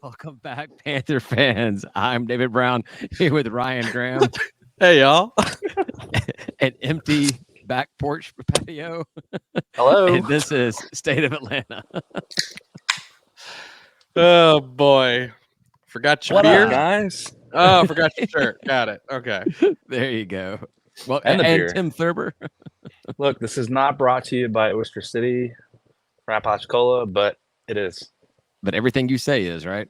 Welcome back, Panther fans. I'm David Brown here with Ryan Graham. Hey, y'all. An empty back porch patio. Hello. And this is State of Atlanta. Oh, boy. Forgot your What beer? up, guys? Oh, forgot your shirt. Got it. Okay. There you go. Well, And the beer. Tim Thurber. Look, this is not brought to you by Oyster City Rapache Cola, but it is. But everything you say is, right?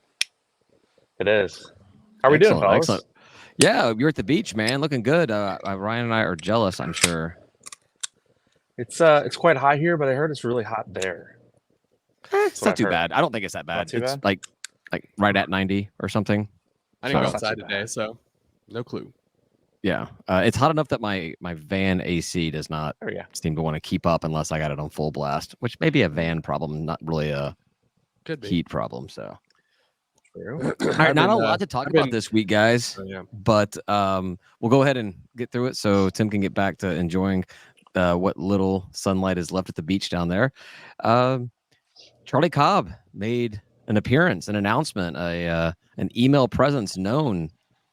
It is. How are we doing, fellas? Excellent. Yeah, you're at the beach, man. Looking good. Ryan and I are jealous, I'm sure. It's quite hot here, but I heard it's really hot there. It's not too bad. I don't think it's that bad. Not too It's bad? like right at 90 or something. I didn't go That's not outside too today, bad. so no clue. Yeah. It's hot enough that my van AC does not There we go. seem to want to keep up unless I got it on full blast, which may be a van problem, not really a Could be. heat problem. So, True. all right, not a lot to talk about this week, guys. Yeah. But we'll go ahead and get through it so Tim can get back to enjoying what little sunlight is left at the beach down there. Charlie Cobb made an appearance, an announcement, an email presence known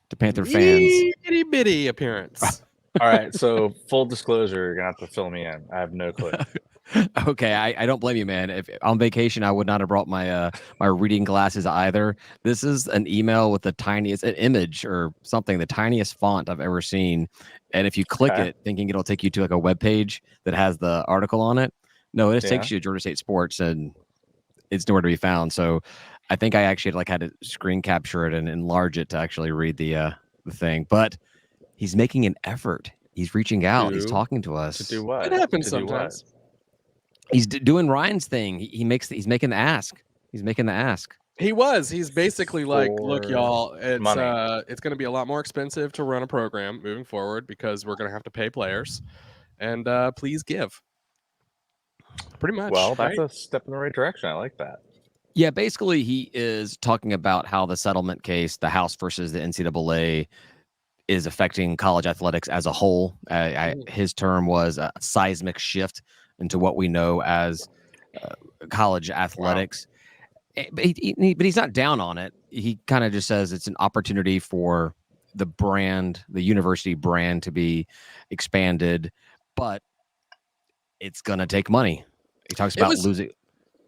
to Panther fans. Itty bitty appearance. All right, so full disclosure, you're going to have to fill me in. I have no clue. Okay, I don't blame you, man. If on vacation, I would not have brought my my reading glasses either. This is an email with the tiniest an image or something, the tiniest font I've ever seen. And if you click Okay. it, thinking it'll take you to like a web page that has the article on it, no, it just takes you to Georgia State Sports, and it's nowhere to be found. So, I think I actually had to screen capture it and enlarge it to actually read the thing. But he's making an effort. He's reaching out. He's talking to us. To do what? It happens To do what? sometimes. He's doing Ryan's thing. He's making the ask. He's making the ask. He's basically like, look, For y'all, money. it's going to be a lot more expensive to run a program moving forward because we're going to have to pay players, and please give. Pretty much. Well, that's right? a step in the right direction. I like that. Yeah, basically, he is talking about how the settlement case, the House versus the NCAA, is affecting college athletics as a whole. His term was a seismic shift into what we know as college athletics. But he's not down on it. He kind of just says it's an opportunity for the brand, the university brand, to be expanded, but it's going to take money. He talks about losing.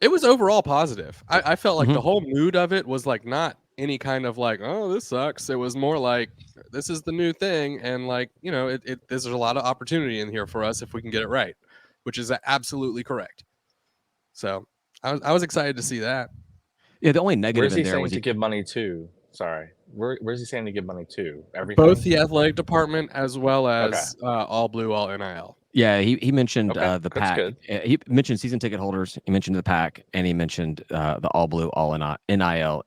It was overall positive. I felt like Mhm. the whole mood of it was like not any kind of like, oh, this sucks. It was more like, this is the new thing, and like, you know, there's a lot of opportunity in here for us if we can get it right, which is absolutely correct. So I was excited to see that. Yeah, the only Where's negative he in there saying was to give money to? Sorry. Where's he saying to give money to? Everything? Both the athletic department as well as all blue, all NIL. Yeah, he mentioned Okay, the that's pack. good. He mentioned season ticket holders. He mentioned the pack, and he mentioned the all blue, all NIL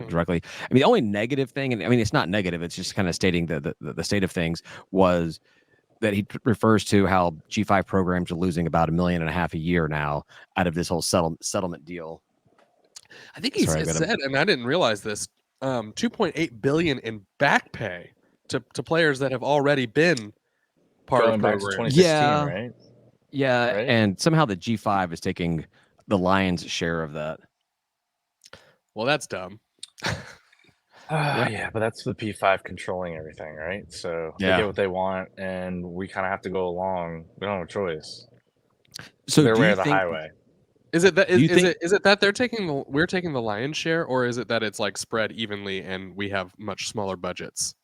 directly. I mean, the only negative thing, and I mean, it's not negative. It's just kind of stating the state of things, was that he refers to how G5 programs are losing about $1.5 million a year now out of this whole settlement deal. I think he said, and I didn't realize this, $2.8 billion in back pay to players that have already been part Going of back to program. 2016, right? Yeah, Right? and somehow the G5 is taking the lion's share of that. Well, that's dumb. Yeah, but that's the P5 controlling everything, right? So they get what they want, and we kind of have to go along. We don't have a choice. So they're way of the highway. Is it that is it that we're taking the lion's share, or is it that it's like spread evenly and we have much smaller budgets?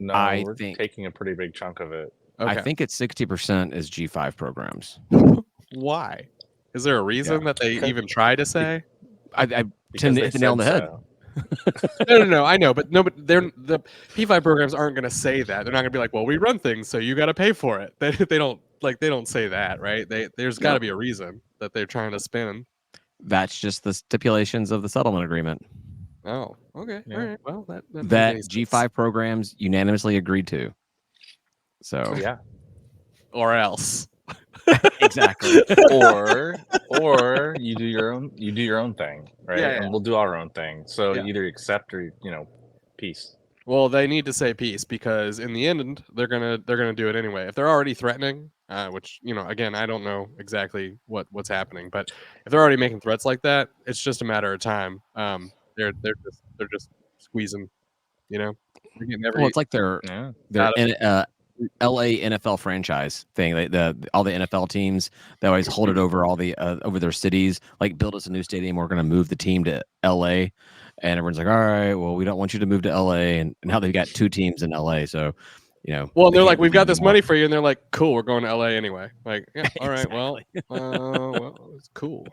No, we're taking a pretty big chunk of it. Okay. I think it's 60% is G5 programs. Why? Is there a reason that they even try to say? I tend to hit the nail on the head. No. I know, but the P5 programs aren't going to say that. They're not going to be like, "Well, we run things, so you got to pay for it." They don't say that, right? There's got to be a reason that they're trying to spin. That's just the stipulations of the settlement agreement. Oh, okay. Yeah. All right. Well, that G5 programs unanimously agreed to. So yeah, or else. Exactly. or you do your own thing, right? Yeah. And we'll do our own thing. So either accept or peace. Well, they need to say peace because in the end they're gonna do it anyway. If they're already threatening which, again, I don't know exactly what's happening, but if they're already making threats like that, it's just a matter of time. They're just squeezing, they're getting Well, it's like their Yeah. their LA NFL franchise thing. All the NFL teams, they always hold it over all the over their cities. Like, build us a new stadium. We're going to move the team to LA, and everyone's like, all right, well, we don't want you to move to LA. And now they've got 2 teams in LA, so well, they they're like, can't we've move got this anymore. money for you, and they're like, cool, we're going to LA anyway. Like, yeah, all right, Exactly. well, it's cool.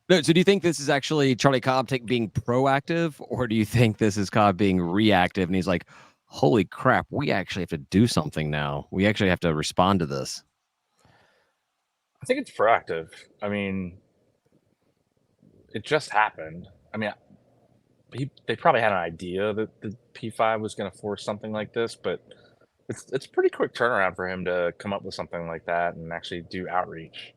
No, so do you think this is actually Charlie Cobb being proactive, or do you think this is Cobb being reactive? And he's like, holy crap, we actually have to do something now. We actually have to respond to this. I think it's proactive. I mean, it just happened. I mean, they probably had an idea that the P5 was going to force something like this, but it's pretty quick turnaround for him to come up with something like that and actually do outreach.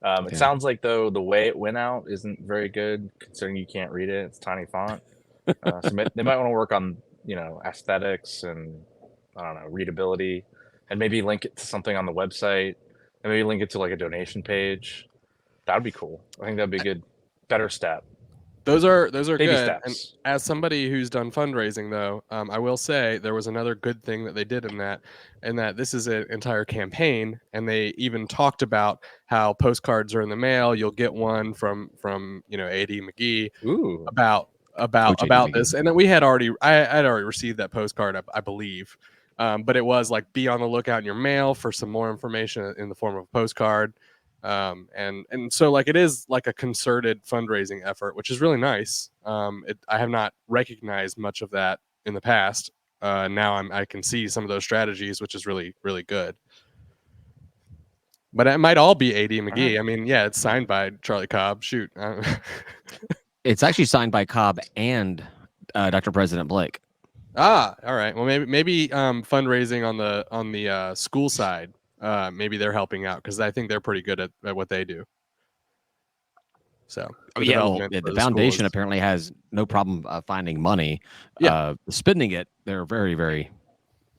It Yeah. sounds like, though, the way it went out isn't very good, considering you can't read it. It's tiny font. So they might want to work on, aesthetics and, I don't know, readability, and maybe link it to something on the website, and maybe link it to like a donation page. That would be cool. I think that'd be a good, better step. Those are Baby good. steps. And as somebody who's done fundraising, though, I will say there was another good thing that they did in that this is an entire campaign, and they even talked about how postcards are in the mail. You'll get one from A.D. McGee Ooh. about this, and then I had already received that postcard, I believe, but it was like, be on the lookout in your mail for some more information in the form of a postcard. And so, like, it is like a concerted fundraising effort, which is really nice. I have not recognized much of that in the past. Now I can see some of those strategies, which is really, really good. But it might all be A.D. McGee. Right. I mean, yeah, it's signed by Charlie Cobb. Shoot. It's actually signed by Cobb and Dr. President Blake. All right. Well, maybe fundraising on the school side. Maybe they're helping out, because I think they're pretty good at what they do. So, the foundation apparently has no problem finding money. Yeah. Spending it, they're very, very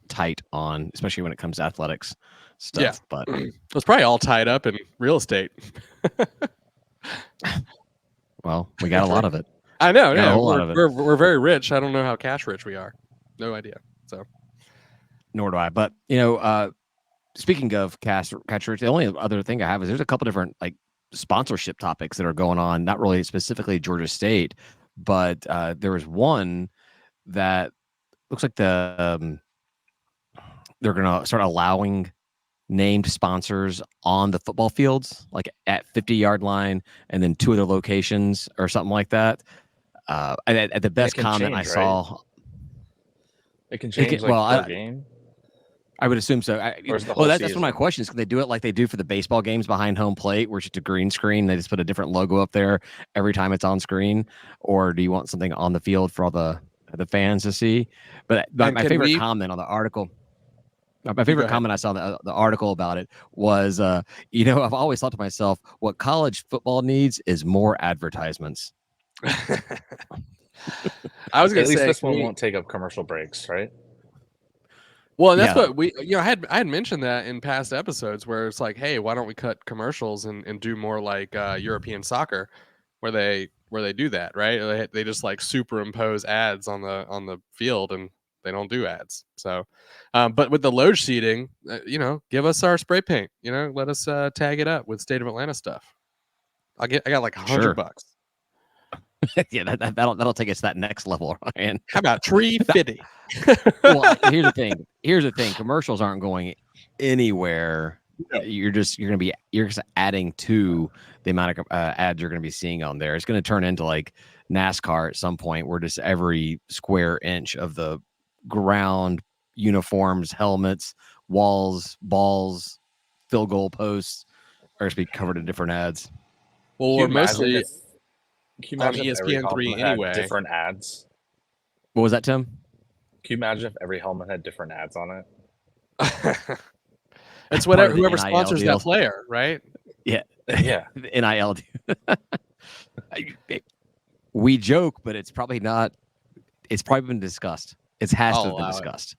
tight on, especially when it comes to athletics stuff. Yeah. But it's probably all tied up in real estate. Well, we got a lot of it. I know. Got a Yeah, whole lot of it. we're very rich. I don't know how cash rich we are. No idea. So, Nor do I. But speaking of cash rich, the only other thing I have is there's a couple different like sponsorship topics that are going on. Not really specifically Georgia State, but there was one that looks like they're going to start allowing named sponsors on the football fields, like at 50-yard line, and then 2 other locations or something like that. At the best comment I saw, it can change per game. I would assume so. That's one of my questions. Can they do it like they do for the baseball games behind home plate, where it's just a green screen? They just put a different logo up there every time it's on screen, or do you want something on the field for all the fans to see? But my favorite comment on the article. My favorite comment I saw the article about it was, I've always thought to myself, what college football needs is more advertisements. I was going to say, at least this one won't take up commercial breaks, right? Well, and that's what we, I had mentioned that in past episodes, where it's like, hey, why don't we cut commercials and do more like European soccer, where they do that, right? They just like superimpose ads on the field, and they don't do ads. So, but with the load sheeting, give us our spray paint. Let us tag it up with State of Atlanta stuff. I got like $100. Yeah, that'll take us to that next level, Ryan. How about $350? Well, here's the thing. Commercials aren't going anywhere. No. You're just adding to the amount of ads you're going to be seeing on there. It's going to turn into like NASCAR at some point, where just every square inch of the ground, uniforms, helmets, walls, balls, field goal posts are going to be covered in different ads. Well, we're mostly can you imagine on ESPN3 anyway. Different ads. What was that, Tim? Can you imagine if every helmet had different ads on it? It's whoever sponsors that player, right? Yeah. Yeah. NIL. We joke, but it's probably not. It's probably been discussed. It has to have been discussed.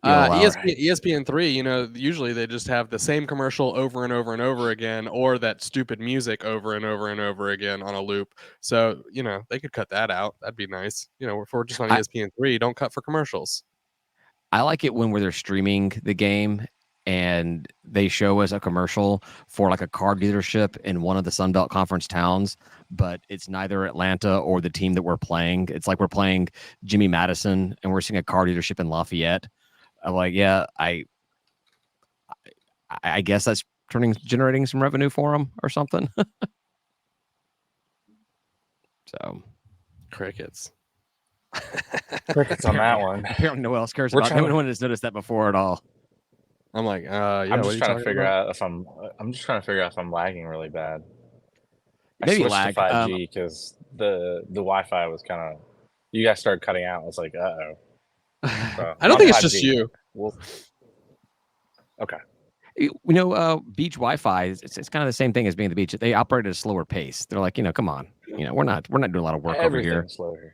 You'll allow it. ESPN3, you know, usually they just have the same commercial over and over and over again, or that stupid music over and over and over again on a loop. So, you know, they could cut that out. That'd be nice. You know, if we're just on ESPN3, don't cut for commercials. I like it when where they're streaming the game and they show us a commercial for like a car dealership in one of the Sun Belt Conference towns, but it's neither Atlanta or the team that we're playing. It's like we're playing Jimmy Madison and we're seeing a car dealership in Lafayette. I'm like, yeah, I guess that's generating some revenue for them or something. So Crickets. Crickets on that one. apparently no one else cares We're about it. trying No one has noticed that before at all. I'm like, yeah. I'm just trying to figure out if I'm lagging really bad. Maybe I switched lag. to 5G because the Wi-Fi was kind of. You guys started cutting out. I was like, uh-oh. So, I don't think it's just you. Okay. You know, beach Wi-Fi it's kind of the same thing as being the beach. They operate at a slower pace. They're like, you know, come on, you know, we're not doing a lot of work over here. Everything's slower.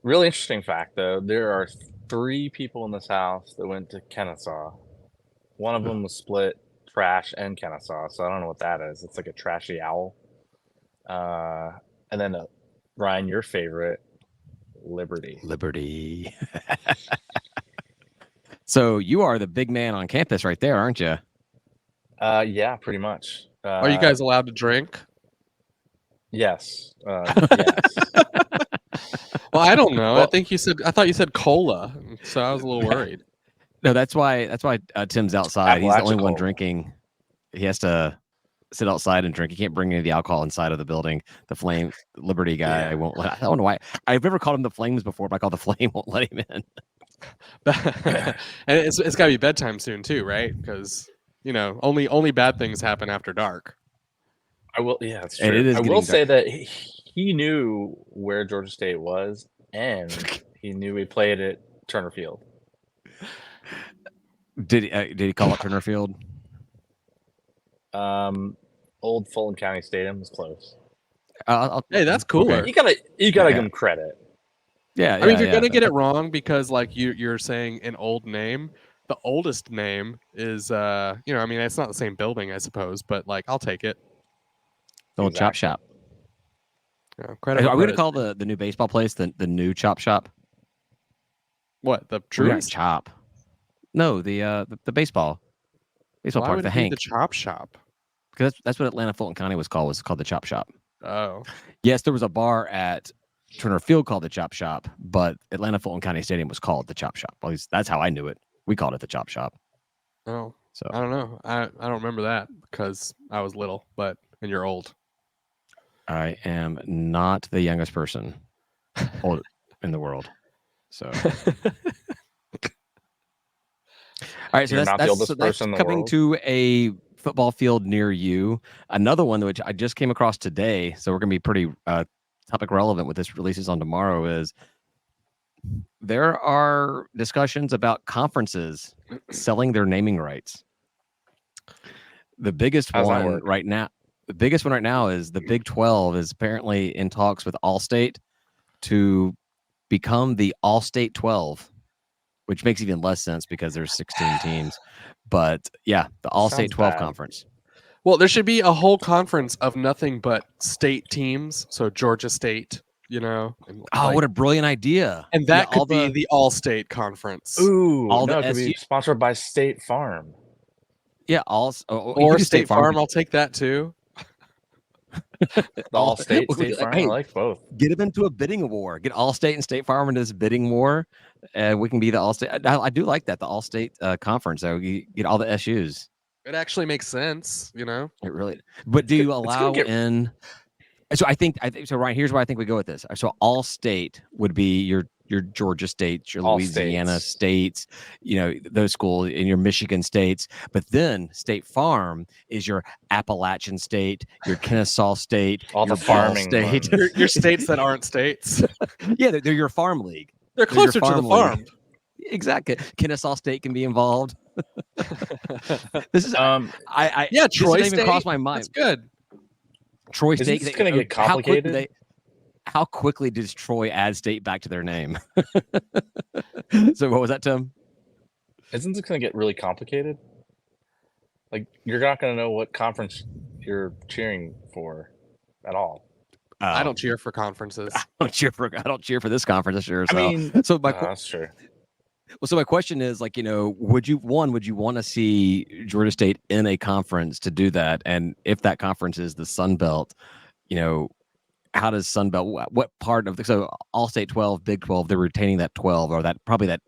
Really interesting fact, though, there are 3 people in this house that went to Kennesaw. One of them was split trash and Kennesaw, so I don't know what that is. It's like a trashy owl. And then Ryan, your favorite, Liberty. So you are the big man on campus right there, aren't you? Yeah, pretty much. Are you guys allowed to drink? Yes. Yes. Well, I don't know. I thought you said cola, so I was a little worried. No, that's why Tim's outside. He's the only one Appalachian drinking. He has to sit outside and drink. He can't bring any of the alcohol inside of the building. The Flame Liberty guy won't let. I don't know why. I've never called him the Flames before, but I call the Flame won't let him in. And it's got to be bedtime soon too, right? Because you know, only bad things happen after dark. I will. Yeah, it's true. And it is I will getting say that he knew where Georgia State was, and he knew we played at Turner Field. Did he call it Turner Field? Old Fulton County Stadium was close. Hey, that's cooler. You gotta give him credit. Yeah, I mean, if you're gonna get it wrong because like you're saying an old name, the oldest name is I mean, it's not the same building, I suppose, but like I'll take it. The old Chop Shop. Yeah, Are we gonna call the new baseball place the new Chop Shop? What, the True Truist? Chop? No, the baseball Why park, would the it be Hank. the Chop Shop? Because that's what Atlanta Fulton County was called. Was called the Chop Shop. Oh, Yes, there was a bar at Turner Field called the Chop Shop, but Atlanta Fulton County Stadium was called the Chop Shop. At least that's how I knew it. We called it the Chop Shop. oh, So I don't know. I don't remember that because I was little, and you're old. I am not the youngest person in the world. So. All right, so You're not the that's oldest person in the coming world? to a football field near you. Another one which I just came across today, so we're going to be pretty topic relevant with this releases on tomorrow, is there are discussions about conferences selling their naming rights. The biggest one right now is the Big 12 is apparently in talks with Allstate to become the Allstate 12. Which makes even less sense because there's 16 teams. But yeah, the All-State 12 conference. Well, there should be a whole conference of nothing but state teams. So Georgia State, you know. What a brilliant idea. And that could be the All-State conference. Ooh, all no, the it could be sponsored by State Farm. Yeah, or State Farm. I'll take that too. The All-State, State Farm. I like both. Get them into a bidding war. Get All-State and State Farm into this bidding war. We can be the All-State. I do like that, the All-State conference. So you get all the SUs. It actually makes sense, you know. It really. But do you allow in? So I think so. Ryan, here's where I think we go with this. So All-State would be your Georgia States, your Louisiana States, you know, those schools, in your Michigan States. But then State Farm is your Appalachian State, your Kennesaw State, all the farming state, your states that aren't states. Yeah, they're your farm league. They're closer to the farm. Exactly. Kennesaw State can be involved. This is Troy didn't State even cross my mind. That's good. Troy State. It's going to get complicated. How quickly does Troy add state back to their name? So what was that, Tim? isn't this going to get really complicated? Like, you're not going to know what conference you're cheering for at all. I Oh, don't cheer for conferences. I don't cheer for this conference this year. I So, mean, so my that's true. so my question is, like, would you want to see Georgia State in a conference to do that? And if that conference is the Sun Belt, how does Sun Belt? What part of so All State 12, Big 12, they're retaining that 12 or that probably that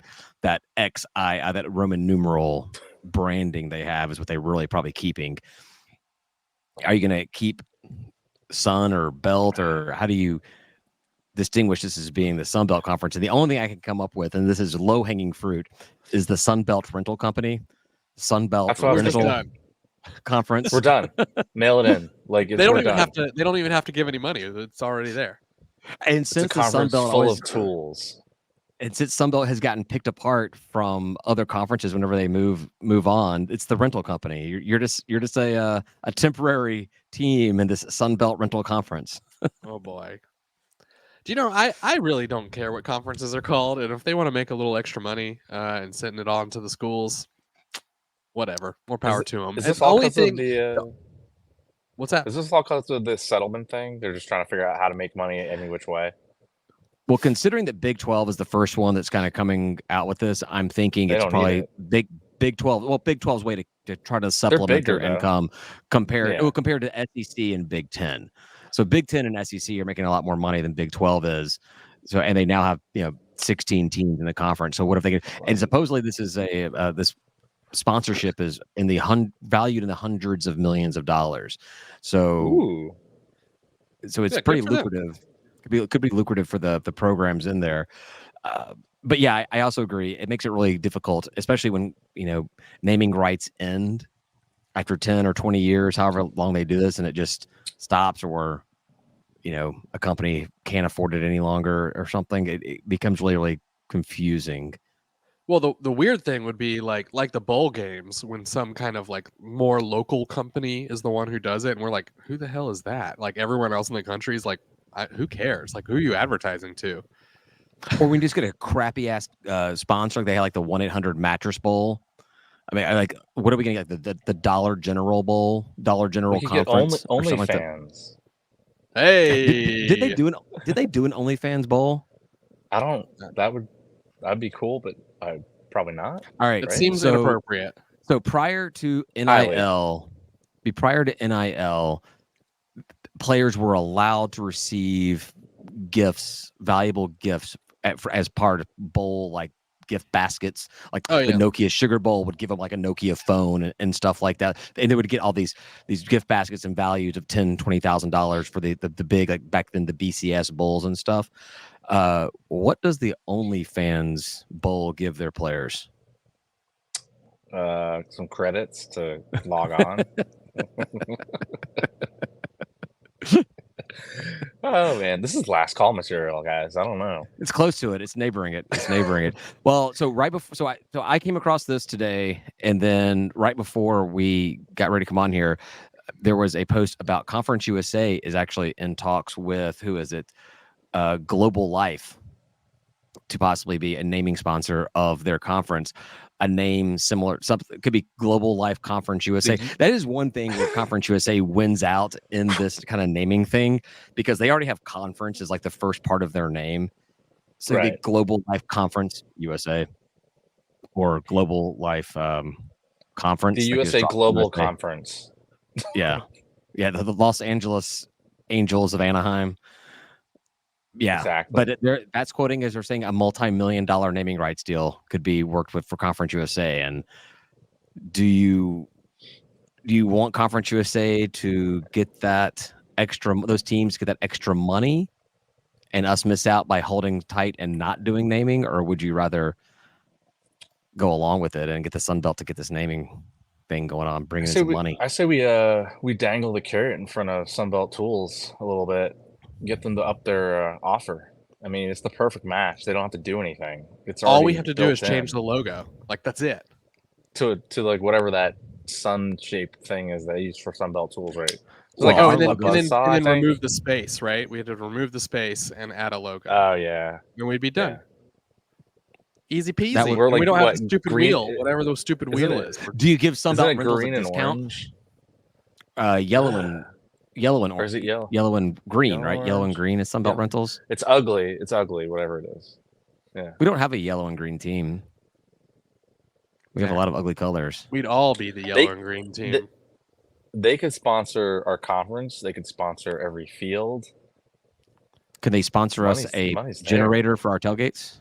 XI that Roman numeral branding they have is what they're really probably keeping. Are you going to keep Sun or Belt, or how do you distinguish this as being the Sun Belt Conference? And the only thing I can come up with, and this is low hanging fruit, is the Sun Belt Rental Company, Sun Belt That's what I was Rental thinking. Conference. We're done. Mail it in. Like, They don't we're even done. have to. They don't even have to give any money. It's already there. And It's a since the Sun conference Belt full always, of tools. and since Sun Belt has gotten picked apart from other conferences whenever they move on, it's the rental company. You're just a temporary team in this Sun Belt Rental Conference. Oh boy. Do you know? I really don't care what conferences are called, and if they want to make a little extra money and sending it on to the schools, whatever. More power to them. Is And this the all only because thing. of the? What's that? Is this all because of this settlement thing? They're just trying to figure out how to make money any which way. Well, considering that Big 12 is the first one that's kind of coming out with this, I'm thinking They it's don't need probably Big 12. Well, Big 12's way to try to supplement bigger, their though. income compared Yeah. compared to SEC and Big 10. So Big 10 and SEC are making a lot more money than Big 12 is. So, and they now have 16 teams in the conference. So what if they can? And supposedly this is this sponsorship is valued in the hundreds of millions of dollars. So Ooh. so it's Yeah, good pretty for them. lucrative. Could be lucrative for the programs in there. But yeah, I also agree. It makes it really difficult, especially when naming rights end after 10 or 20 years, however long they do this, and it just stops, or a company can't afford it any longer or something. It becomes really, really confusing. Well, the weird thing would be like the bowl games when some kind of like more local company is the one who does it, and we're like, who the hell is that? Like everyone else in the country is like, who cares? Like, who are you advertising to? Or we can just get a crappy ass sponsor. Like they had like the 1-800 Mattress Bowl. I mean, what are we gonna get? The Dollar General Bowl, Dollar General We could get Conference, or only something like that. fans. Hey, Did they do an OnlyFans Bowl? I don't. That'd be cool, but probably not. All right, It seems so inappropriate. So prior to NIL, players were allowed to receive gifts, valuable gifts as part of bowl, like gift baskets. Like Oh, the yeah. Nokia Sugar Bowl would give them like a Nokia phone and stuff like that. And they would get all these gift baskets and values of $10,000, $20,000 for the big, like back then, the BCS bowls and stuff. What does the OnlyFans bowl give their players? Some credits to log on. Oh man, this is last call material, guys. I don't know. It's close to it. It's neighboring it. Well, so right before, so I came across this today, and then right before we got ready to come on here, there was a post about Conference USA is actually in talks with, who is it? Global Life, to possibly be a naming sponsor of their conference. A name similar, something could be Global Life Conference USA. That is one thing where Conference USA wins out in this kind of naming thing, because they already have conference as like the first part of their name. So they get Global Life Conference USA or Global Life Conference. The USA Global Conference. Yeah. Yeah. The Los Angeles Angels of Anaheim. Yeah, exactly. But that's quoting as they're saying a multi-million-dollar naming rights deal could be worked with for Conference USA. And do you want Conference USA to get that those teams get that extra money, and us miss out by holding tight and not doing naming, or would you rather go along with it and get the Sun Belt to get this naming thing going on, bringing in some money? I say we dangle the carrot in front of Sunbelt Tools a little bit. Get them to up their offer. I mean, it's the perfect match. They don't have to do anything. It's all we have to do is change the logo. Like, that's it. To like whatever that sun-shaped thing is they use for Sunbelt Tools, right? So and then remove the space, right? We had to remove the space and add a logo. Oh yeah. And we'd be done. Easy peasy. That would- And We're we like, don't have what, the stupid green- wheel, whatever the stupid isn't wheel it- is. Do you give Isn't Sunbelt it Rentals green a and discount? orange? Yellow and Or is it yellow? yellow and green, Yellow, right? Yellow and orange? green is Sunbelt Yeah. Rentals. It's ugly. It's ugly, whatever it is. Yeah. We don't have a yellow and green team. We have a Yeah. lot of ugly colors. We'd all be the yellow and green team. They could sponsor our conference. They could sponsor every field. Could they sponsor us a Money's there. generator for our tailgates?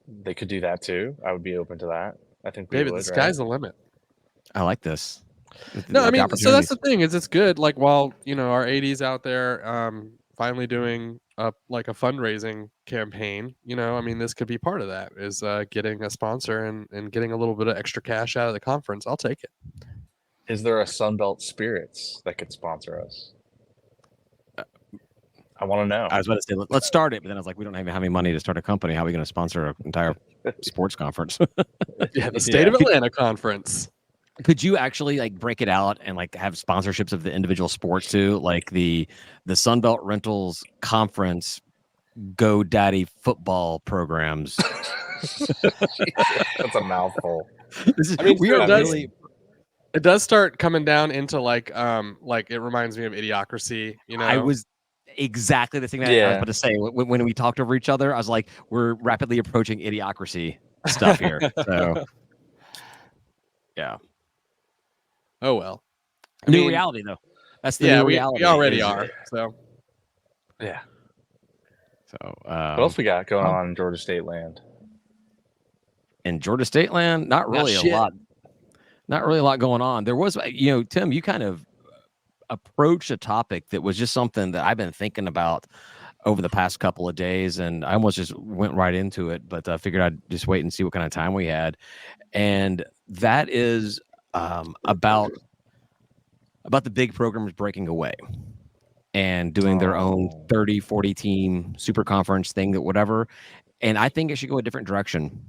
They could do that too. I would be open to that. I think we David, would. the sky's the limit. I like this. No, I The mean, so that's the opportunities. thing is it's good. Like while our 80s out there, finally doing a fundraising campaign. I mean, this could be part of that. Is getting a sponsor and getting a little bit of extra cash out of the conference. I'll take it. Is there a Sunbelt Spirits that could sponsor us? I want to know. I was about to say let's start it, but then I was like, we don't even have any money to start a company. How are we going to sponsor an entire sports conference? Yeah, the State of Atlanta conference. Could you actually like break it out and like have sponsorships of the individual sports too, like the Sunbelt Rentals Conference GoDaddy football programs? That's a mouthful. This is, I mean, we it are does- really It does start coming down into like it reminds me of Idiocracy. I was exactly the thing that I was Yeah. about to say when we talked over each other. I was like, we're rapidly approaching Idiocracy stuff here. So yeah, Oh well. I new mean, reality though. That's the Yeah, new we reality. already is- are. So Yeah. So What else we got going on in Georgia State land? in Georgia State land, not really a shit. lot. Not really a lot going on. There was, Tim, you kind of approached a topic that was just something that I've been thinking about over the past couple of days, and I almost just went right into it, but I figured I'd just wait and see what kind of time we had. And that is about the big programs breaking away and doing their own Oh. 30, 40 team super conference thing, that whatever. And I think it should go a different direction.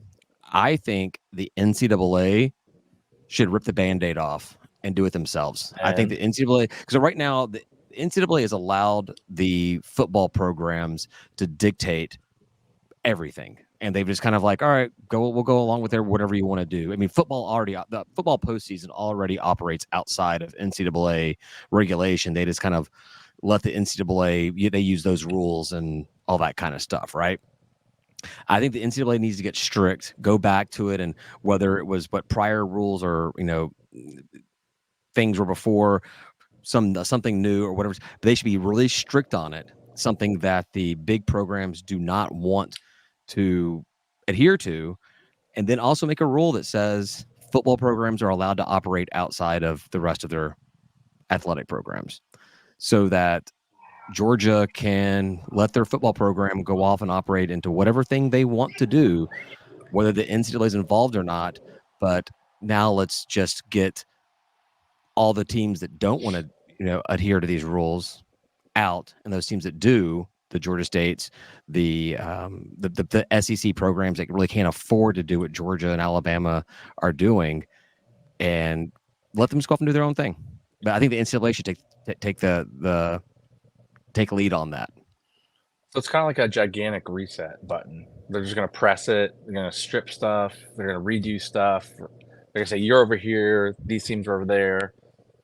I think the NCAA should rip the Band-Aid off and do it themselves. I think the NCAA, because right now the NCAA has allowed the football programs to dictate everything, and they've just kind of like, all right, we'll go along with whatever you want to do. I mean, the football postseason already operates outside of NCAA regulation. They just kind of let the NCAA, they use those rules and all that kind of stuff, right? I think the NCAA needs to get strict, go back to it, and whether it was what prior rules or things were before something new or whatever, they should be really strict on it. Something that the big programs do not want to adhere to, and then also make a rule that says football programs are allowed to operate outside of the rest of their athletic programs, so that Georgia can let their football program go off and operate into whatever thing they want to do, whether the NCAA is involved or not. But now let's just get all the teams that don't want to, adhere to these rules out, and those teams that do, the Georgia States, the SEC programs that really can't afford to do what Georgia and Alabama are doing, and let them just go off and do their own thing. But I think the NCAA should take lead on that. So it's kind of like a gigantic reset button. They're just going to press it. They're going to strip stuff. They're going to redo stuff. They're going to say, you're over here. These teams are over there.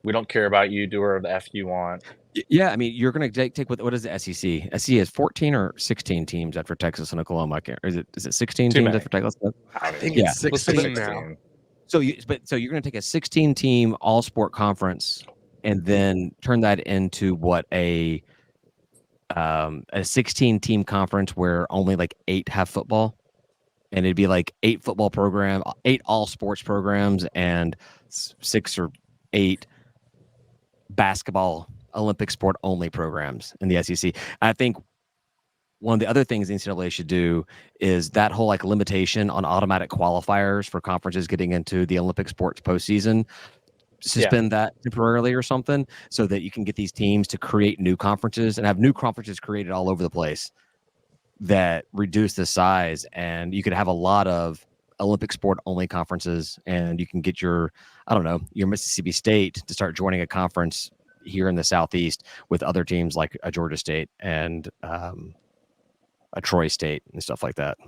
We don't care about you. Do whatever the F you want. Yeah, I mean, you're going to take what is the SEC? SEC has 14 or 16 teams after Texas and Oklahoma. Or is it 16 Too teams many. after Texas? I think Yeah. it's Let's say 16 now. So you're going to take a 16 team all sport conference and then turn that into what a 16 team conference where only like 8 have football, and it'd be like 8 football program, 8 all sports programs, and 6 or 8 basketball Olympic sport only programs in the SEC. I think one of the other things the NCAA should do is that whole like limitation on automatic qualifiers for conferences getting into the Olympic sports postseason. Suspend that temporarily or something, so that you can get these teams to create new conferences and have new conferences created all over the place that reduce the size, and you could have a lot of Olympic sport only conferences, and you can get your Mississippi State to start joining a conference here in the Southeast with other teams like a Georgia State and a Troy State and stuff like that.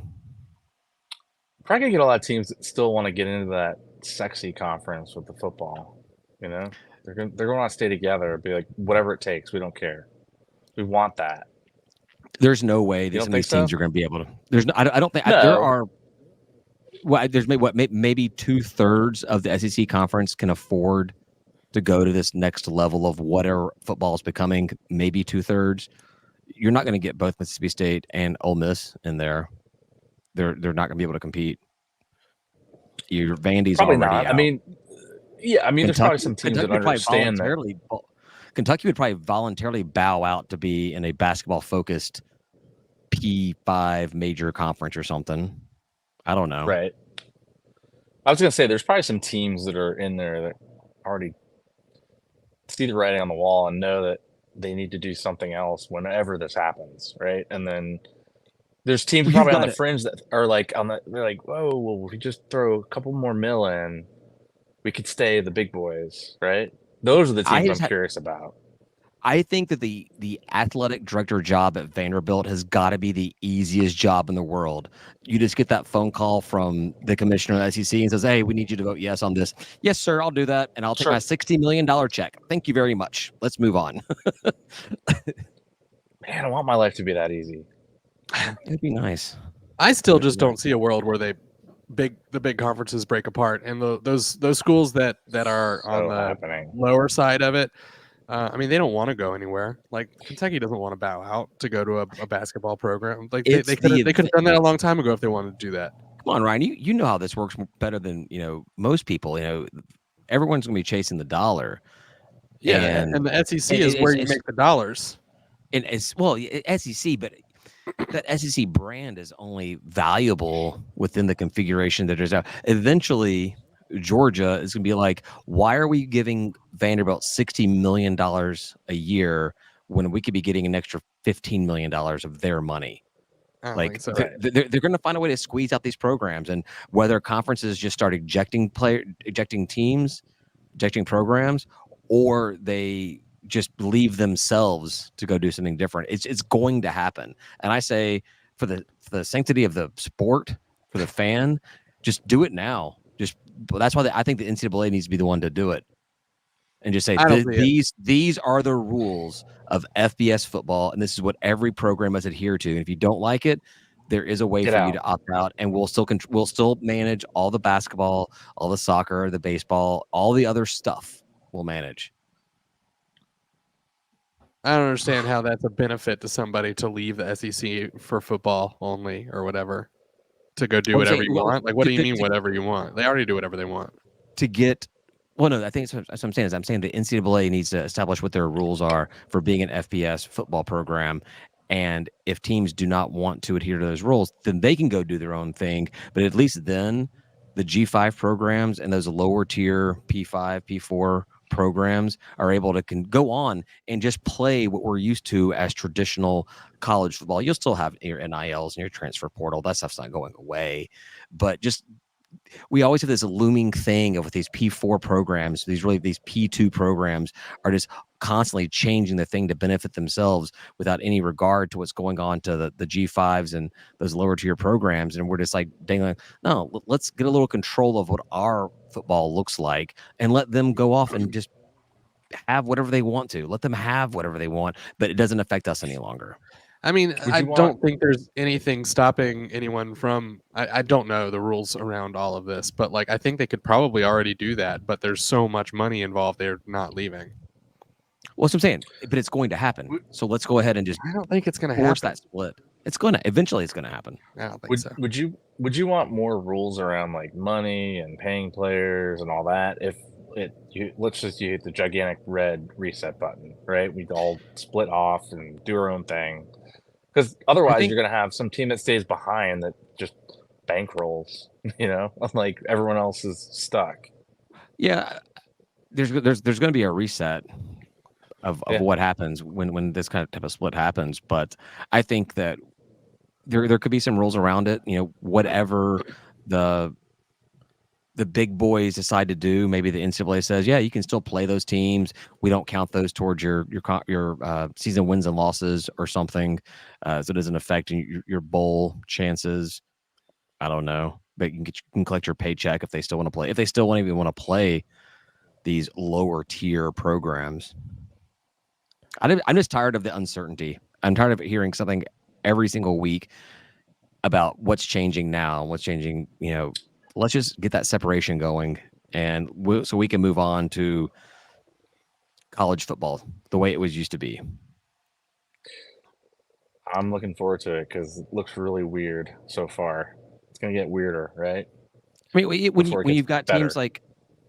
probably gonna get a lot of teams that still want to get into that sexy conference with the football. You know, they're going to stay together. Be like, whatever it takes, we don't care. We want that. There's no way You that don't some of these think teams so? are going to be able to. There's no. I don't think there No. are. Well, there's maybe 2/3 of the SEC conference can afford to go to this next level of whatever football is becoming. Maybe 2/3. You're not going to get both Mississippi State and Ole Miss in there. They're not going to be able to compete. Your Vandy's Probably already not. out. I mean, yeah. I mean, there's probably some teams that Kentucky would probably understand that. voluntarily. Kentucky would probably voluntarily bow out to be in a basketball focused P5 major conference or something. I don't know. Right. I was gonna say there's probably some teams that are in there that already see the writing on the wall and know that they need to do something else whenever this happens, right? And then there's teams Well, probably you've on got the it. fringe that are like they're like, whoa, well, if we just throw a couple more mil in, we could stay the big boys, right? Those are the I teams just I'm ha- curious about. I think that the athletic director job at Vanderbilt has got to be the easiest job in the world. You just get that phone call from the commissioner of the SEC and says, "Hey, we need you to vote yes on this." Yes, sir, I'll do that, and I'll take my Sure. $60 million check. Thank you very much. Let's move on. Man, I want my life to be that easy. It'd be nice. I still It'd be just don't nice. see a world where the big conferences break apart, and those schools that are on So the happening. lower side of it. I mean, they don't want to go anywhere. Like Kentucky doesn't want to bow out to go to a basketball program. Like It's they the could have done that a long time ago if they wanted to do that. Come on, Ryan. You know how this works better than most people. Everyone's gonna be chasing the dollar. Yeah, And and the SEC is where you make the dollars. And it's SEC, but that SEC brand is only valuable within the configuration that is out. Eventually, Georgia is going to be like, why are we giving Vanderbilt $60 million a year when we could be getting an extra $15 million of their money? I don't Like think so. they're going to find a way to squeeze out these programs, and whether conferences just start ejecting teams, ejecting programs, or they just leave themselves to go do something different. It's going to happen. And I say, for the sanctity of the sport, for the fan, just do it now. That's why I think the NCAA needs to be the one to do it, and just say these are the rules of FBS football, and this is what every program must adhere to. And if you don't like it, there is a way Get for out. you to opt out, and we'll still manage all the basketball, all the soccer, the baseball, all the other stuff. We'll manage. I don't understand how that's a benefit to somebody to leave the SEC for football only or whatever, to go do whatever you want. Like, what do you mean whatever you want? They already do whatever they want. To get, well, no, I think that's what I'm saying. I'm saying the NCAA needs to establish what their rules are for being an FBS football program. And if teams do not want to adhere to those rules, then they can go do their own thing. But at least then the G5 programs and those lower tier P5, P4 programs are able to go on and just play what we're used to as traditional college football. You'll still have your NILs and your transfer portal. That stuff's not going away. But just we always have this looming thing of these P4 programs, these P2 programs are just constantly changing the thing to benefit themselves without any regard to what's going on to the G5s and those lower tier programs. And we're just like dangling, no, let's get a little control of what our football looks like and let them go off and just have whatever they want to. Let them have whatever they want, but it doesn't affect us any longer. I mean, I don't think there's anything stopping anyone from. I don't know the rules around all of this, but like I think they could probably already do that. But there's so much money involved; they're not leaving. Well, that's what I'm saying, but it's going to happen. So let's go ahead and just. I don't think it's going to force happen. that split. It's going to eventually. It's going to happen. I don't think so. Would you want more rules around like money and paying players and all that? If let's just hit the gigantic red reset button, right? We'd all split off and do our own thing. Because otherwise, you're going to have some team that stays behind that just bankrolls, like everyone else is stuck. Yeah, there's going to be a reset of what happens when this kind of type of split happens. But I think that there could be some rules around it. Whatever the big boys decide to do, maybe the NCAA says, yeah, you can still play those teams. We don't count those towards your season wins and losses or something, so it doesn't affect your bowl chances. I don't know. but you can collect your paycheck if they still want to play. If they still even want to play these lower tier programs. I'm just tired of the uncertainty. I'm tired of hearing something every single week about what's changing now, what's changing. Let's just get that separation going, and so we can move on to college football the way it was used to be. I'm looking forward to it because it looks really weird so far. It's gonna get weirder, right? I mean, when you've got better. teams like,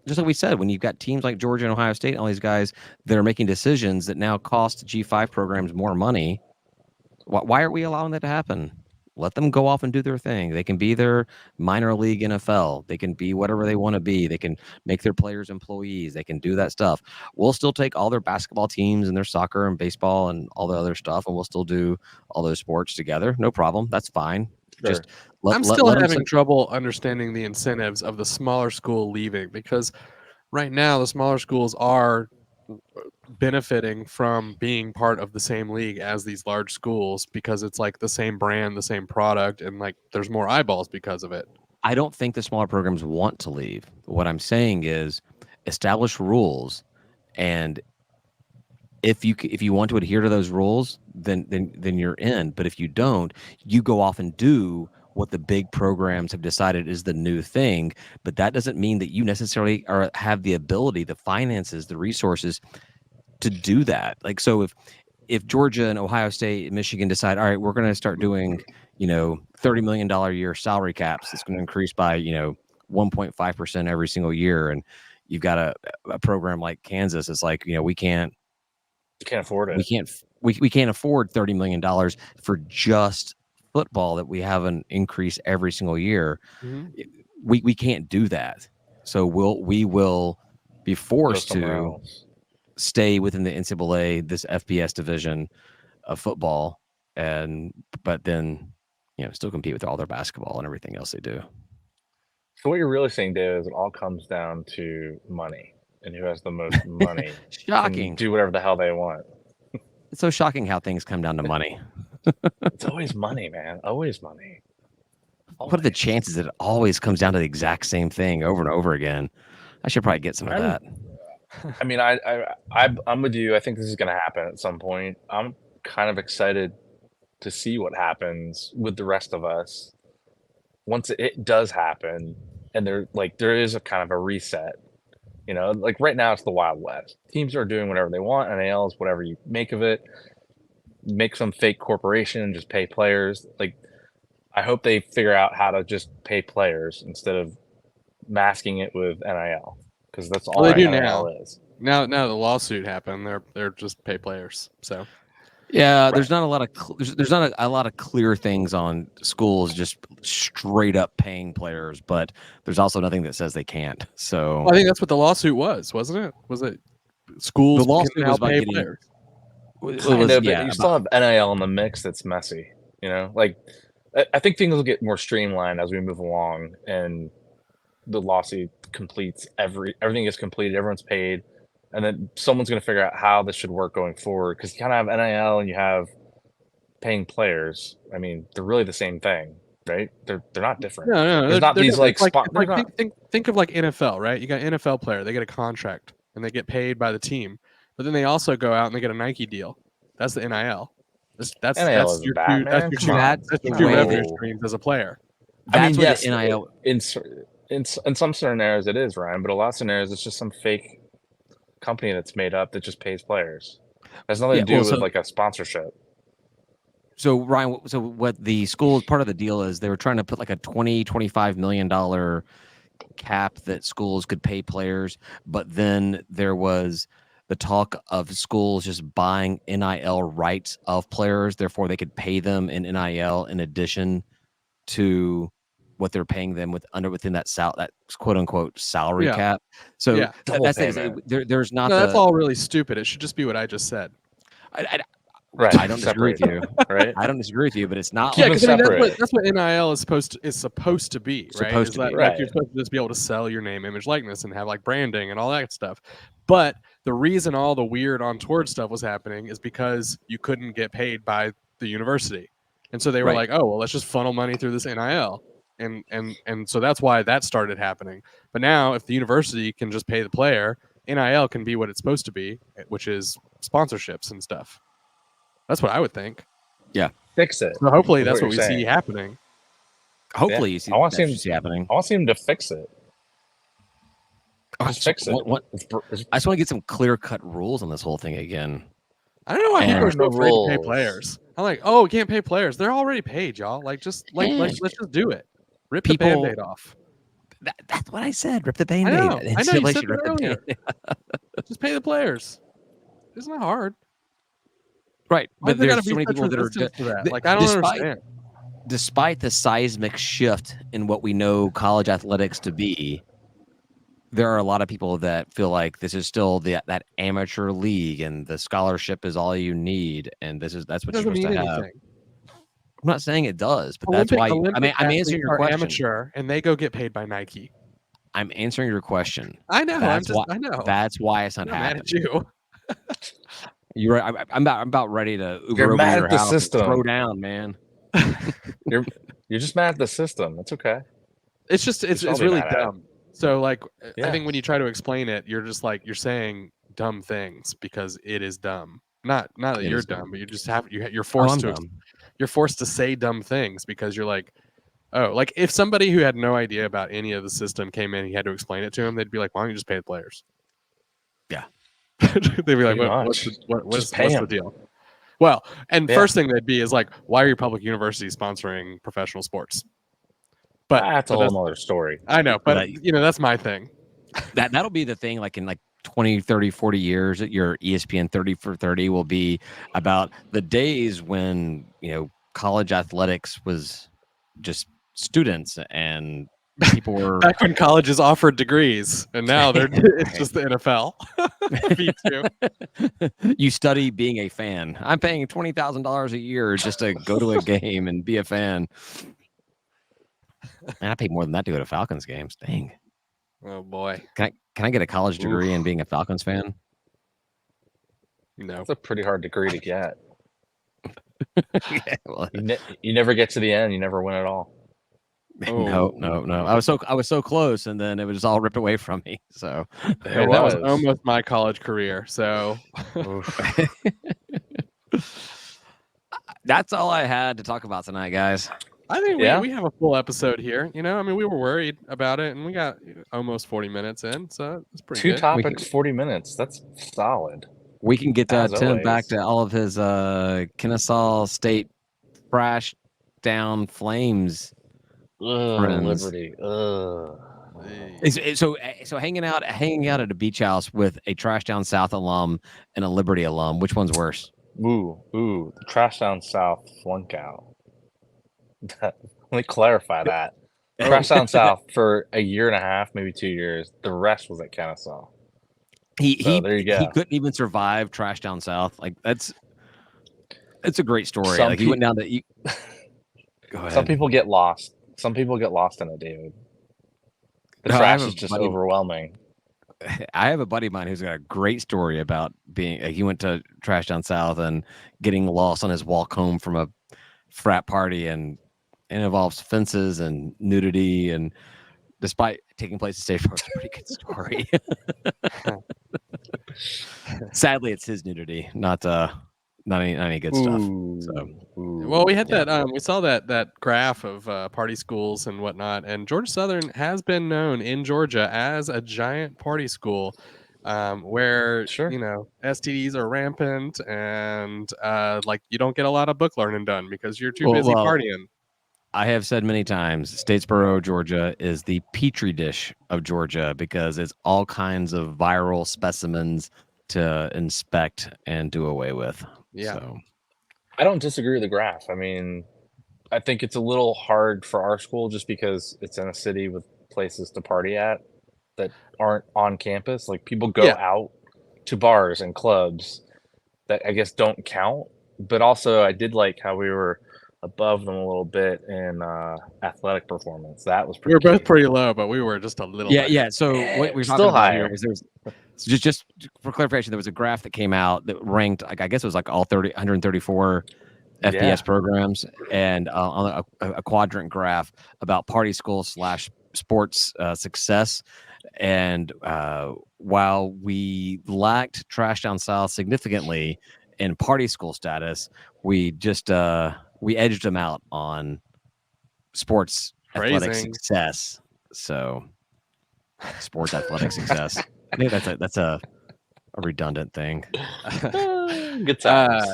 just like we said, when you've got teams like Georgia and Ohio State, and all these guys that are making decisions that now cost G5 programs more money, why are we allowing that to happen? Let them go off and do their thing. They can be their minor league NFL. They can be whatever they want to be. They can make their players employees. They can do that stuff. We'll still take all their basketball teams and their soccer and baseball and all the other stuff, and we'll still do all those sports together. No problem. That's fine. Sure. Just I'm still having trouble understanding the incentives of the smaller school leaving, because right now the smaller schools are benefiting from being part of the same league as these large schools because it's like the same brand, the same product, and like there's more eyeballs because of it. I don't think the smaller programs want to leave. What I'm saying is establish rules, and if you want to adhere to those rules, then you're in. But if you don't, you go off and do what the big programs have decided is the new thing. But that doesn't mean that you necessarily have the ability, the finances, the resources to do that. Like, so if Georgia and Ohio State and Michigan decide, all right, we're going to start doing, $30 million a year salary caps, it's going to increase by, 1.5% every single year. And you've got a program like Kansas. It's like, we can't afford it. We can't afford $30 million for just football that we have an increase every single year. Mm-hmm. We can't do that. So we will be forced to stay within the NCAA, this FBS division of football, but then still compete with all their basketball and everything else they do. So what you're really saying, Dave, is it all comes down to money, and who has the most money shocking can do whatever the hell they want. It's so shocking how things come down to money. It's always money, man. Always money. Always. What are the chances that it always comes down to the exact same thing over and over again? I should probably get some of that. I mean, I'm with you. I think this is going to happen at some point. I'm kind of excited to see what happens with the rest of us once it does happen, and there is a kind of a reset. Like right now it's the Wild West. Teams are doing whatever they want. NAL is whatever you make of it. Make some fake corporation and just pay players. Like, I hope they figure out how to just pay players instead of masking it with NIL, because that's all they do NIL now. is. Now the lawsuit happened. They're just pay players. So yeah, Right. there's not a lot of there's not a lot of clear things on schools just straight up paying players, but there's also nothing that says they can't. So I think that's what the lawsuit was, wasn't it? Was it schools The lawsuit can now was about pay getting- players? Kind of, but you still have NIL in the mix that's messy. Like I think things will get more streamlined as we move along, and the lawsuit completes. Everything gets completed, everyone's paid, and then someone's going to figure out how this should work going forward, because you kind of have NIL and you have paying players. I mean, they're really the same thing, right? They're not different. No, There's not these like think of like NFL, right? You got an NFL player, they get a contract and they get paid by the team, but then they also go out and they get a Nike deal. That's the NIL. That's NIL your bad, two, man. that's Come your on. two way revenue that- streams as a player. That's I mean, what yes, the NIL in some scenarios it is, Ryan, but a lot of scenarios it's just some fake company that's made up that just pays players. It has nothing to do with like a sponsorship. So Ryan, so what the school part of the deal is, they were trying to put like a $25 million cap that schools could pay players, but then there was the talk of schools just buying NIL rights of players, therefore they could pay them in NIL in addition to what they're paying them within that quote unquote salary cap. So that's there's not. No, that's all really stupid. It should just be what I just said. Right. I don't disagree with you. Right. I don't disagree with you, but it's not. Yeah, like, that's what NIL is supposed to be, right? Supposed to be. Like you're supposed to just be able to sell your name, image, likeness, and have like branding and all that stuff. But the reason all the weird untoward stuff was happening is because you couldn't get paid by the university, and so they were like, "Oh, well, let's just funnel money through this NIL." and so that's why that started happening. But now, if the university can just pay the player, NIL can be what it's supposed to be, which is sponsorships and stuff. That's what I would think. Fix it. So hopefully is that's what you're we see saying. happening. Hopefully, you see I want that's to what you see happening. I want him to fix it. Oh, Just fix it. I just want to get some clear-cut rules on this whole thing again. I don't know why And- people are so No afraid to pay rules. players. I'm like, oh, we can't pay players. They're already paid, y'all. Like, just like let's just do it. Rip People- the band-aid off. That's what I said. Rip the I band-aid. know. I know. You NCAA said should that rip the earlier. Band-Aid. Just pay the players. Isn't that hard? Right, Why but there there's gotta so be many such people that are resistance to that? th- Like, I don't despite- understand. despite the seismic shift in what we know college athletics to be, there are a lot of people that feel like this is still that amateur league and the scholarship is all you need, and that's It what you're doesn't supposed mean to have. anything. I'm not saying it does, but that's why I'm Olympic answering athletes your are question. amateur, and they go get paid by Nike. I'm answering your question. I know. That's why- I know. That's why it's I'm not not mad happening. at you. You're right. I'm about ready to Uber You're over mad to your at the house and system. throw down, man. You're just mad at the system. That's okay. It's just it's should all be really mad at it. dumb. So like I Yeah. think when you try to explain it, you're just like you're saying dumb things because it is dumb. Not that It you're is dumb, dumb. but you just have you're Oh, forced I'm to dumb. you're forced to say dumb things because you're like, oh, like if somebody who had no idea about any of the system came in, and he had to explain it to him, they'd be like, why don't you just pay the players? Yeah. They'd be like, Pretty what's much. what's pay the 'em. deal? Well, and Yeah. first thing they'd be is like, why are your public universities sponsoring professional sports? But That's a but whole nother story. I know, but Right. that's my thing. That'll be the thing, like in like 20, 30, 40 years, your ESPN 30 for 30 will be about the days when, college athletics was just students and people were Back when colleges offered degrees, and now it's just the NFL. Me too. you study being a fan. I'm paying $20,000 a year just to go to a game and be a fan. And I pay more than that to go to Falcons games. Dang. Oh boy, Can I get a college degree in Oof. being a Falcons fan? no. That's a pretty hard degree to get. Yeah, well, You never get to the end. You never win at all. no. I was so close, and then it was just all ripped away from me. So And that was almost my college career. So Oof. that's all I had to talk about tonight, guys. I think Yeah. we have a full episode here. I mean, we were worried about it, and we got almost 40 minutes in, so it's pretty Two good. topics, 40 minutes. That's solid. We can get As Tim back always. to all of his Kennesaw State crash down Flames. Ugh, Friends. Liberty. Ugh. So hanging out at a beach house with a Trash Down South alum and a Liberty alum, which one's worse? Ooh. The Trash Down South flunk out. Let me clarify that. Trash Down South for a year and a half, maybe 2 years. The rest was at Kennesaw. So there you go. He couldn't even survive Trash Down South. Like it's a great story. Some Like he went down to. Go ahead. Some people get lost. Some people get lost in it, David. The No, I trash have is a just buddy- overwhelming. I have a buddy of mine who's got a great story about being. He went to Trash Down South and getting lost on his walk home from a frat party, and it involves fences and nudity, and despite taking place at State Farm, it's a pretty good story. Sadly, it's his nudity, not any good stuff. So. Well, we had Yeah. that. We saw that graph of party schools and whatnot, and Georgia Southern has been known in Georgia as a giant party school, where Sure. STDs are rampant, and like you don't get a lot of book learning done because you're too Well, busy well, partying. I have said many times, Statesboro, Georgia is the petri dish of Georgia because it's all kinds of viral specimens to inspect and do away with. Yeah. So, I don't disagree with the graph. I mean, I think it's a little hard for our school just because it's in a city with places to party at that aren't on campus. Like people go Yeah. out to bars and clubs that I guess don't count. But also, I did like how we were above them a little bit in athletic performance. That was We pretty. were both key. pretty low, but we were just a little. yeah, bit. yeah. So what we're Still talking about higher. here is there's just for clarification, there was a graph that came out that ranked, like I guess it was like all 134 FPS Yeah. programs, and on a quadrant graph about party school / sports success. And while we lacked Trash Down South significantly in party school status, we just we edged them out on sports athletic Phrasing. success. So sports athletic success. I think that's a redundant thing. Good times.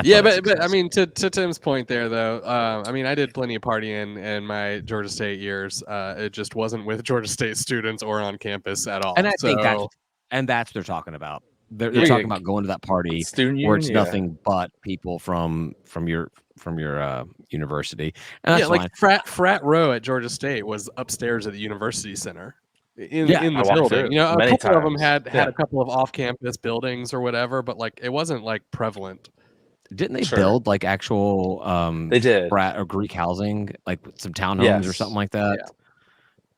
Yeah, Athletic but I success. mean, to Tim's point there, though, I mean, I did plenty of partying in my Georgia State years. It just wasn't with Georgia State students or on campus at all. And I think that's So, what they're talking about. They're Yeah, talking about going to that party Student where it's union, yeah. nothing but people from your university. And that's yeah, fine. like frat row at Georgia State was upstairs at the university center in Yeah, in I the walked building. through You know, a many couple of them times. had a couple of off-campus buildings or whatever, but like it wasn't like prevalent. Didn't they Sure. build like actual They did, frat or Greek housing, like some townhomes or Yes. something like that?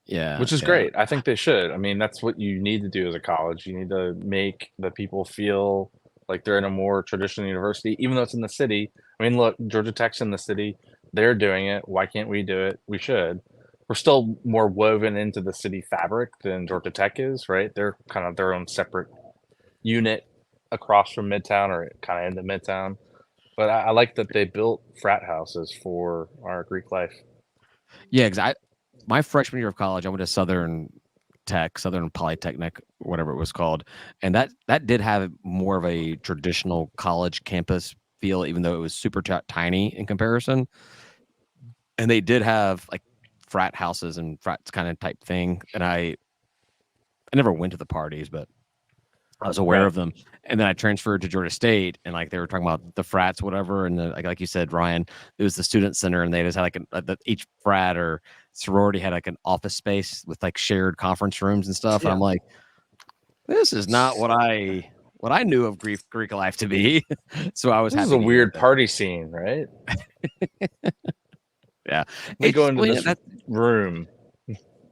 Yeah, which is yeah. great. I think they should. I mean, that's what you need to do as a college. You need to make the people feel like they're in a more traditional university, even though it's in the city. I mean, look, Georgia Tech's in the city. They're doing it. Why can't we do it? We should. We're still more woven into the city fabric than Georgia Tech is, right? They're kind of their own separate unit across from Midtown or kind of into Midtown. But I like that they built frat houses for our Greek life. Yeah, because my freshman year of college, I went to Southern Polytechnic, whatever it was called, and that did have more of a traditional college campus feel, even though it was super tiny in comparison. And they did have like frat houses and frats kind of type thing. And I never went to the parties, but I was aware Right. of them. And then I transferred to Georgia State, and like they were talking about the frats, whatever. And like you said, Ryan, it was the student center, and they just had like each frat or sorority had like an office space with like shared conference rooms and stuff. And I'm like, this is not what I knew of Greek life to be. So I was This happy. is a to hear weird that. party scene, right? Yeah. They go It's- into well, this yeah, room.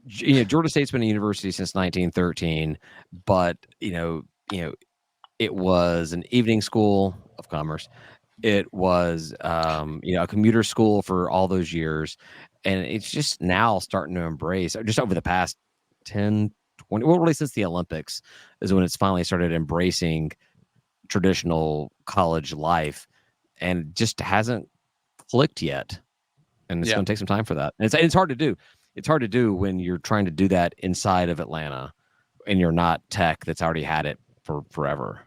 Georgia State's been a university since 1913, but it was an evening school of commerce. It was a commuter school for all those years, and it's just now starting to embrace, just over the past 10, 20, well, really since the Olympics is when it's finally started embracing traditional college life, and it just hasn't clicked yet. And it's Yeah. going to take some time for that. And it's hard to do. It's hard to do when you're trying to do that inside of Atlanta and you're not Tech that's already had it for forever.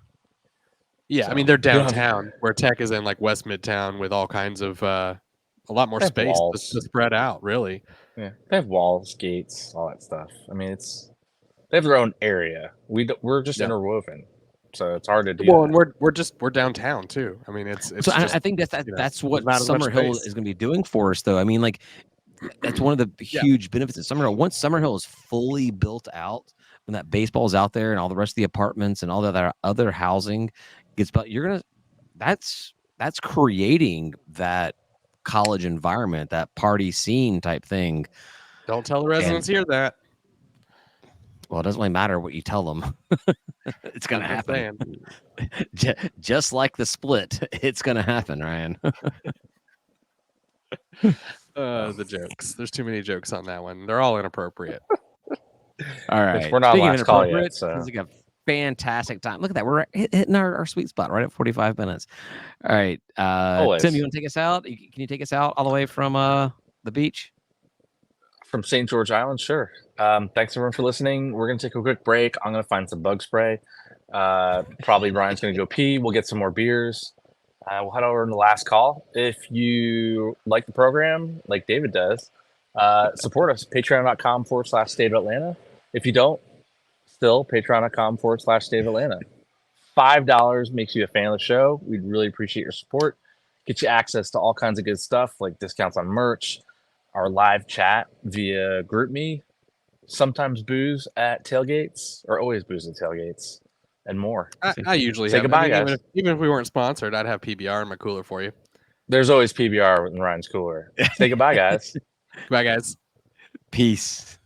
Yeah, I So- mean they're don't have- downtown, where Tech is in like West Midtown with all kinds of a lot more They have space to walls. spread out. Really, Yeah, they have walls, gates, all that stuff. I mean, they have their own area. We're just Yeah. interwoven, so it's hard to do. well, that. and we're downtown too. I mean, it's So just, I think that's you know, that's there's what not as much Summerhill space. is going to be doing for us, though. I mean, like that's one of the huge benefits of Summerhill. Once Summerhill is fully built out, when that baseball's out there and all the rest of the apartments and all the other housing gets built, that's creating that college environment, that party scene type thing. don't tell the residents here that. Well, it doesn't really matter what you tell them. It's going to I'm just happen. saying. Just like the split, it's going to happen, Ryan. The jokes. There's too many jokes on that one. They're all inappropriate. All right. we're not Speaking of last call yet, inappropriate, so- it's like a fantastic time. Look at that. We're hitting our sweet spot right at 45 minutes. All right. Always. Tim, you want to take us out? Can you take us out all the way from the beach? From St. George Island, sure. Thanks everyone for listening. We're gonna take a quick break. I'm gonna find some bug spray. Probably Ryan's gonna go pee. We'll get some more beers. We'll head over to the last call. If you like the program, like David does, support us. Patreon.com/State of Atlanta. If you don't, still Patreon.com/State of Atlanta. $5 makes you a fan of the show. We'd really appreciate your support. Get you access to all kinds of good stuff like discounts on merch, our live chat via GroupMe, sometimes booze at tailgates, or always booze at tailgates, and more. I usually Say have. goodbye, even guys. even if we weren't sponsored, I'd have PBR in my cooler for you. There's always PBR in Ryan's cooler. Say goodbye, guys. Bye, guys. Peace.